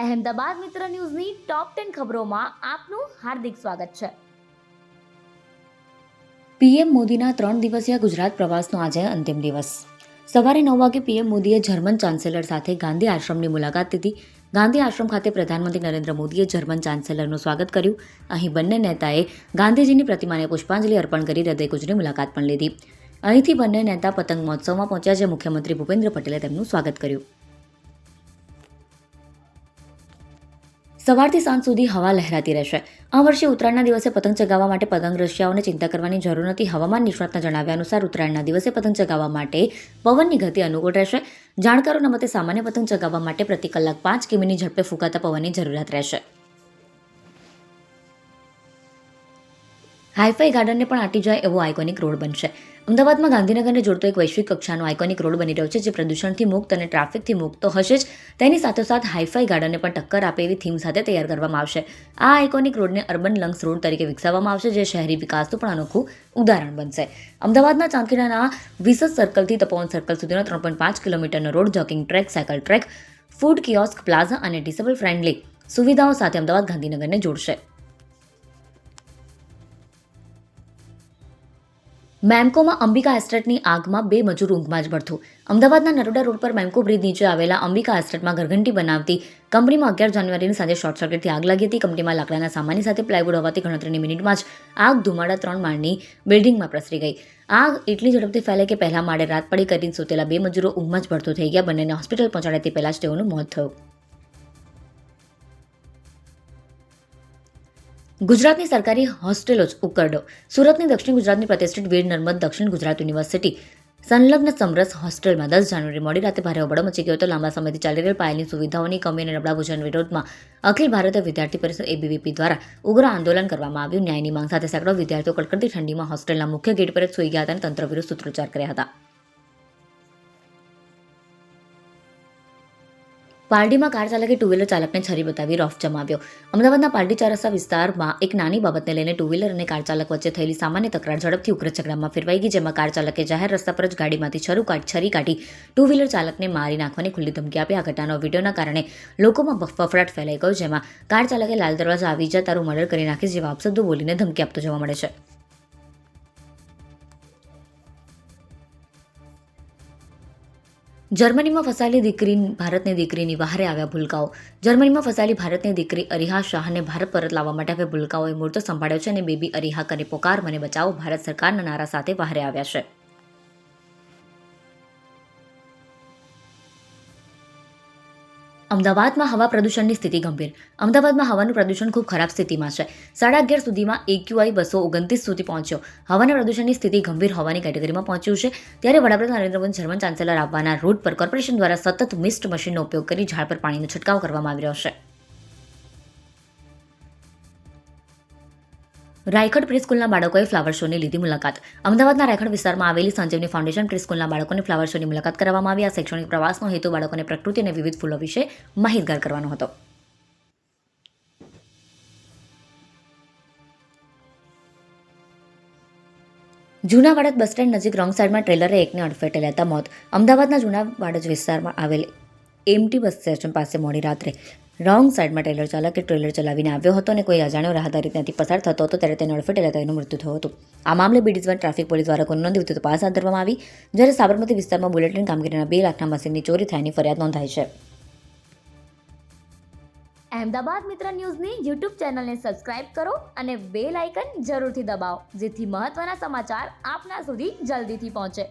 અહેમદાબાદ મિત્ર ન્યૂઝની ટોપ 10 ખબરોમાં આપનું હાર્દિક સ્વાગત છે. પીએમ મોદીના 3 દિવસીય ગુજરાત પ્રવાસનો આજે અંતિમ દિવસ. સવારે 9 વાગે પીએમ મોદીએ જર્મન ચાન્સેલર સાથે ગાંધી આશ્રમની મુલાકાત લીધી. ગાંધી આશ્રમ ખાતે પ્રધાનમંત્રી નરેન્દ્ર મોદીએ જર્મન ચાન્સેલરનું સ્વાગત કર્યું. અહીં બંને નેતાએ ગાંધીજીની પ્રતિમાને પુષ્પાંજલિ અર્પણ કરી હૃદયગુજરી મુલાકાત પણ લીધી. અહીંથી બંને નેતા પતંગ મહોત્સવમાં પહોંચ્યા, જે મુખ્યમંત્રી ભૂપેન્દ્ર પટેલે તેમનું સ્વાગત કર્યું. સવારથી સાંજ સુધી હવા લહેરાતી રહેશે. આ વર્ષે ઉત્તરાયણના દિવસે પતંગ ચગાવવા માટે પતંગ રશિયાઓને ચિંતા કરવાની જરૂર નથી. હવામાન નિષ્ણાતના જણાવ્યા અનુસાર ઉત્તરાયણના દિવસે પતંગ ચગાવવા માટે પવનની ગતિ અનુકૂળ રહેશે. જાણકારોના મતે સામાન્ય પતંગ ચગાવવા માટે પ્રતિ કલાક 5 કિમીની ઝડપે ફૂંકાતા પવનની જરૂરિયાત રહેશે. હાઈફાઈ ગાર્ડનને પણ આંટી જાય એવો આઇકોનિક રોડ બનશે. અમદાવાદમાં ગાંધીનગરને જોડતો એક વૈશ્વિક કક્ષાનો આઇકોનિક રોડ બની રહ્યો છે, જે પ્રદૂષણથી મુક્ત અને ટ્રાફિકથી મુક્ત તો હશે જ, તેની સાથોસાથ હાઈફાઈ ગાર્ડનને પણ ટક્કર આપે એવી થીમ સાથે તૈયાર કરવામાં આવશે. આ આઇકોનિક રોડને અર્બન લંગ્સ રોડ તરીકે વિકસાવવામાં આવશે, જે શહેરી વિકાસનું પણ અનોખું ઉદાહરણ બનશે. અમદાવાદના ચાંદખેડાના વિસસ સર્કલથી તપોવન સર્કલ સુધીનો 3.5 કિલોમીટરનો road jogging track, cycle track, food kiosk, plaza અને ડિસેબલ ફ્રેન્ડલી સુવિધાઓ સાથે અમદાવાદ ગાંધીનગરને જોડશે. મેમ્કોમાં અંબિકા એસ્ટેટની આગમાં 2 મજૂર ઊંઘમાં જ ભડથું. અમદાવાદના નરોડા રોડ પર મેમ્કો બ્રિજ નીચે આવેલા અંબિકા એસ્ટેટમાં ઘરઘંટી બનાવતી કંપનીમાં 11 જાન્યુઆરીની સાંજે શોર્ટ સર્કિટથી આગ લાગી હતી. કંપનીમાં લાકડાના સામાનની સાથે પ્લાયવુડ હોવાથી ગણતરીની મિનિટમાં જ આગ ધુમાડા 3 માળની બિલ્ડિંગમાં પ્રસરી ગઈ. આગ એટલી ઝડપથી ફેલાઈ કે પહેલા માળે રાત પડી કરીને સૂતેલા 2 મજૂરો ઊંઘમાં જ ભડથું થઈ ગયા. બંનેને હોસ્પિટલ પહોંચાડે તે પહેલા જ તેઓનું મોત થયું. ગુજરાતની સરકારી હોસ્ટેલો જ ઉકરડો. સુરતની દક્ષિણ ગુજરાતની પ્રતિષ્ઠિત વીર નર્મદ દક્ષિણ ગુજરાત યુનિવર્સિટી સંલગ્ન સમરસ હોસ્ટેલમાં 10 જાન્યુઆરી મોડી રાતે ભારે હોબાળો મચી ગયો હતો. લાંબા સમયથી ચાલી રહેલ પાયાની સુવિધાઓની કમી અને નબળા ભોજન વિરોધમાં અખિલ ભારતીય વિદ્યાર્થી પરિષદ ABVP દ્વારા ઉગ્ર આંદોલન કરવામાં આવ્યું. ન્યાયની માંગ સાથે સેંકડો વિદ્યાર્થીઓ કડકડતી ઠંડીમાં હોસ્ટેલના મુખ્ય ગેટ પર જ સૂઈ ગયા હતા અને તંત્ર વિરુદ્ધ સૂત્રોચ્ચાર કર્યા હતા. પારડીમાં કાર ચાલકે ટુ વ્હીલર ચાલકને છરી બતાવી રોફ જમાવ્યો. અમદાવાદના પારડી ચાર રસ્તા વિસ્તારમાં એક નાની બાબતને લઈને ટુ વ્હીલર અને કાર ચાલક વચ્ચે થયેલી સામાન્ય તકરાર ઝડપથી ઉગ્ર ઝઘડામાં ફેરવાઈ ગઈ, જેમાં કાર ચાલકે જાહેર રસ્તા પર જ ગાડીમાંથી છરી કાઢી ટુ વ્હીલર ચાલકને મારી નાખવાની ખુલ્લી ધમકી આપી. આ ઘટનાનો વિડીયોના કારણે લોકોમાં ફફડાટ ફેલાઈ ગયો, જેમાં કાર ચાલકે લાલ દરવાજા આવી જા, તારું મર્ડર કરી નાખીશ જેવા અપશબ્દો બોલીને ધમકી આપતો જોવા મળે છે. જર્મનીમાં ફસાયેલી દીકરી ભારતની દીકરીની વહારે આવ્યા ભૂલકાઓ. જર્મનીમાં ફસાયેલી ભારતની દીકરી અરીહા શાહને ભારત પરત લાવવા માટે હવે ભૂલકાઓએ મોરચો સંભાળ્યો છે અને બેબી અરીહા કરી પોકાર મને બચાવો ભારત સરકારના નારા સાથે વહારે આવ્યા છે. અમદાવાદમાં હવા પ્રદૂષણની સ્થિતિ ગંભીર. અમદાવાદમાં હવાનું પ્રદૂષણ ખૂબ ખરાબ સ્થિતિમાં છે. 11:30 સુધીમાં AQI 229 સુધી પહોંચ્યો. હવાના પ્રદૂષણની સ્થિતિ ગંભીર હોવાની કેટેગરીમાં પહોંચ્યું છે. ત્યારે વડાપ્રધાન નરેન્દ્ર મોદી જર્મન ચાન્સેલર આવવાના રૂટ પર કોર્પોરેશન દ્વારા સતત મિસ્ટ મશીનનો ઉપયોગ કરી ઝાડ પર પાણીનો છંટકાવ કરવામાં આવી રહ્યો છે. રાયગઢ પ્રિસ્કૂલના બાળકોએ ફ્લાવર શોની લીધી મુલાકાત. અમદાવાદના રાયગઢ વિસ્તારમાં આવેલી સંજીવની ફાઉન્ડેશન પ્રિસ્કૂલના બાળકોને ફ્લાવર શોની મુલાકાત કરાવવામાં આવી. આ શૈક્ષણિક પ્રવાસનો હેતુ બાળકોને પ્રકૃતિ અને વિવિધ ફૂલો વિશે માહિતગાર કરવાનો હતો. જૂના વાડજ બસ સ્ટેન્ડ નજીક રોંગ સાઈડમાં ટ્રેલરે એકને અડફેટે લેતા મોત. અમદાવાદના જૂના વાડજ વિસ્તારમાં આવેલ MT બસ સ્ટેશન પાસે મોડી રાત્રે રોંગ સાઈડમાં ટ્રેલર ચાલકે ટ્રેલર ચલાવીને આવ્યો હતો અને કોઈ અજાણ્યો રાહદારી ત્યાંથી પસાર થતો હતો, ત્યારે તેને અડફેટે લેતા એનું મૃત્યુ થયું હતું. આ મામલે B-1 ટ્રાફિક પોલીસ દ્વારા ગુનો નોંધી વધુ તપાસ હાથ ધરવામાં આવી. જ્યારે સાબરમતી વિસ્તારમાં બુલેટિન કામગીરીના 2 લાખના મશીનની ચોરી થયાની ફરિયાદ નોંધાઈ છે. અહેમદાબાદ મિત્ર ન્યૂઝની YouTube ચેનલને સબસ્ક્રાઇબ કરો અને બેલ આઇકન જરૂરથી દબાવો, જેથી મહત્વના સમાચાર આપના સુધી જલ્દીથી પહોંચે.